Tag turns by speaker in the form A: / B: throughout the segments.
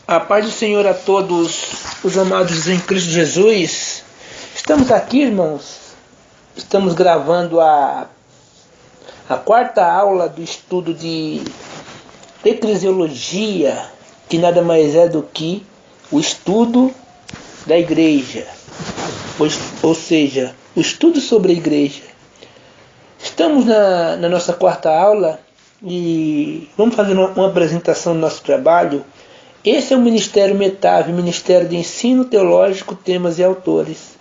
A: A paz do Senhor a todos os amados em Cristo Jesus. Estamos aqui, irmãos. Estamos gravando a quarta aula do estudo de eclesiologia, que nada mais é do que o estudo da igreja, ou seja, o estudo sobre a igreja. Estamos na nossa quarta aula e vamos fazer uma apresentação do nosso trabalho. Esse é o Ministério Metave, Ministério de Ensino Teológico, Temas e Autores.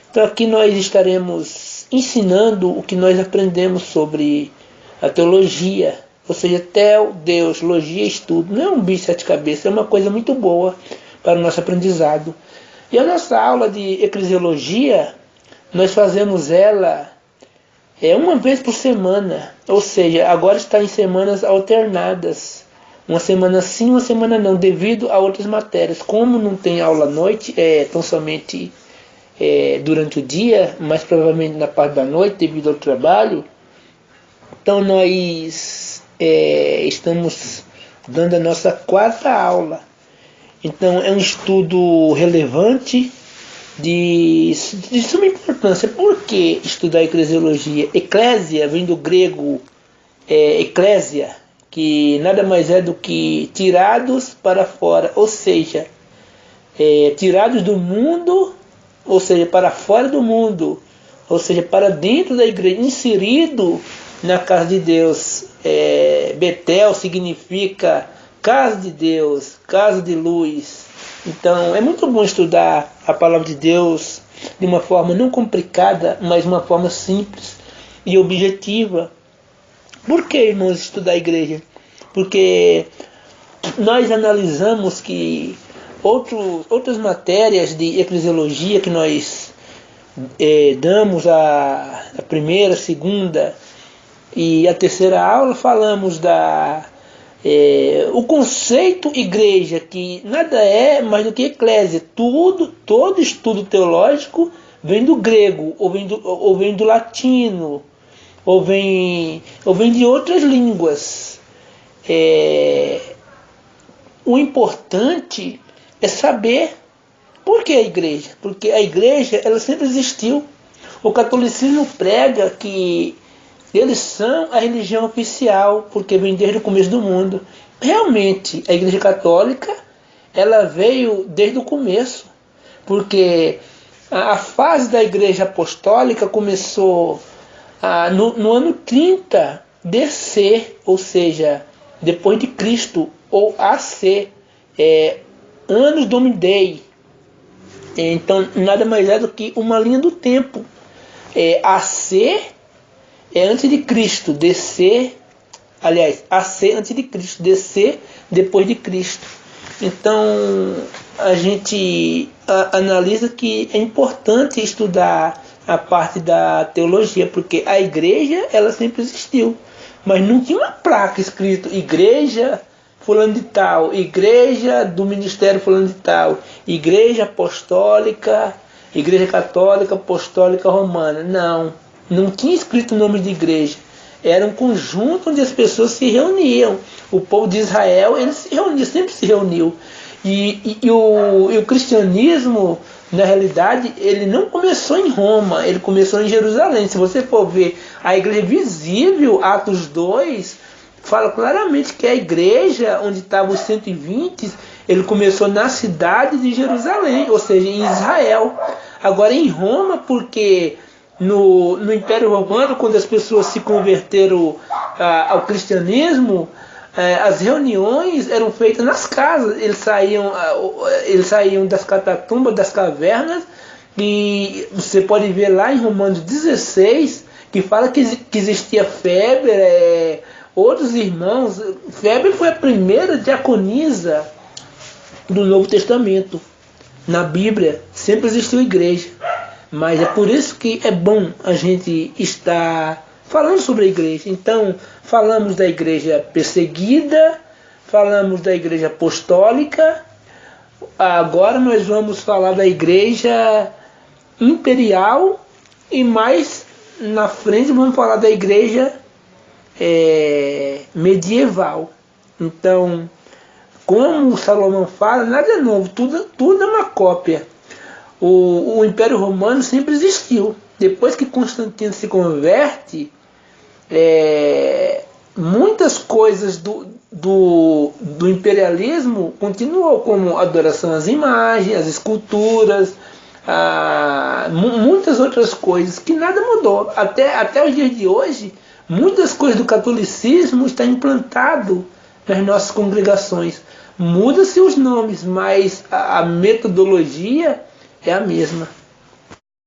A: Então aqui nós estaremos ensinando o que nós aprendemos sobre a teologia, ou seja, tel, Deus, logia, estudo. Não é um bicho de sete cabeças, é uma coisa muito boa para o nosso aprendizado. E a nossa aula de eclesiologia, nós fazemos ela uma vez por semana, ou seja, agora está em semanas alternadas. Uma semana sim, uma semana não, devido a outras matérias. Como não tem aula à noite, tão somente durante o dia, mas provavelmente na parte da noite, devido ao trabalho. Então nós estamos dando a nossa quarta aula. Então é um estudo relevante de suma importância. Por que estudar eclesiologia? Eclésia vem do grego eclésia, que nada mais é do que tirados para fora, ou seja, tirados do mundo, ou seja, para fora do mundo, ou seja, para dentro da igreja, inserido na casa de Deus. Betel significa casa de Deus, casa de luz. Então é muito bom estudar a palavra de Deus de uma forma não complicada, mas uma forma simples e objetiva. Por que, irmãos, estudar a igreja? Porque nós analisamos que outras matérias de eclesiologia que nós damos a primeira, a segunda e a terceira aula, falamos o conceito igreja, que nada é mais do que eclésia. Todo estudo teológico vem do grego, ou vem do latino, ou vem de outras línguas. O importante é saber por que a igreja. Porque a igreja, ela sempre existiu. O catolicismo prega que eles são a religião oficial, porque vem desde o começo do mundo. Realmente, a igreja católica, ela veio desde o começo, porque a fase da igreja apostólica começou no ano 30 DC, ou seja, depois de Cristo, ou AC, Annus Domini. Então, nada mais é do que uma linha do tempo. AC é antes de Cristo, DC, aliás, AC antes de Cristo, DC depois de Cristo. Então, a gente analisa que é importante estudar a parte da teologia, porque a igreja, ela sempre existiu, mas não tinha uma placa escrito igreja fulano de tal, igreja do ministério fulano de tal, igreja apostólica, igreja católica apostólica romana. Não tinha escrito o nome de igreja. Era um conjunto onde as pessoas se reuniam. O povo de Israel, ele se reunia, sempre se reuniu. E o cristianismo, na realidade, ele não começou em Roma, ele começou em Jerusalém. Se você for ver a igreja visível, Atos 2, fala claramente que a igreja onde estavam os 120, ele começou na cidade de Jerusalém, ou seja, em Israel. Agora em Roma, porque no Império Romano, quando as pessoas se converteram ao cristianismo, as reuniões eram feitas nas casas. Eles saíam das catatumbas, das cavernas, e você pode ver lá em Romanos 16, que fala que existia febre. Outros irmãos, Febre foi a primeira diaconisa do Novo Testamento. Na Bíblia sempre existiu igreja, mas é por isso que é bom a gente estar falando sobre a igreja. Então, falamos da igreja perseguida, falamos da igreja apostólica, agora nós vamos falar da igreja imperial e mais na frente vamos falar da igreja medieval. Então, como Salomão fala, nada é novo, tudo é uma cópia. O Império Romano sempre existiu. Depois que Constantino se converte, muitas coisas do imperialismo continuou, como adoração às imagens, às esculturas, muitas outras coisas, que nada mudou. Até os dias de hoje, muitas coisas do catolicismo estão implantado nas nossas congregações. Muda-se os nomes, mas a metodologia é a mesma.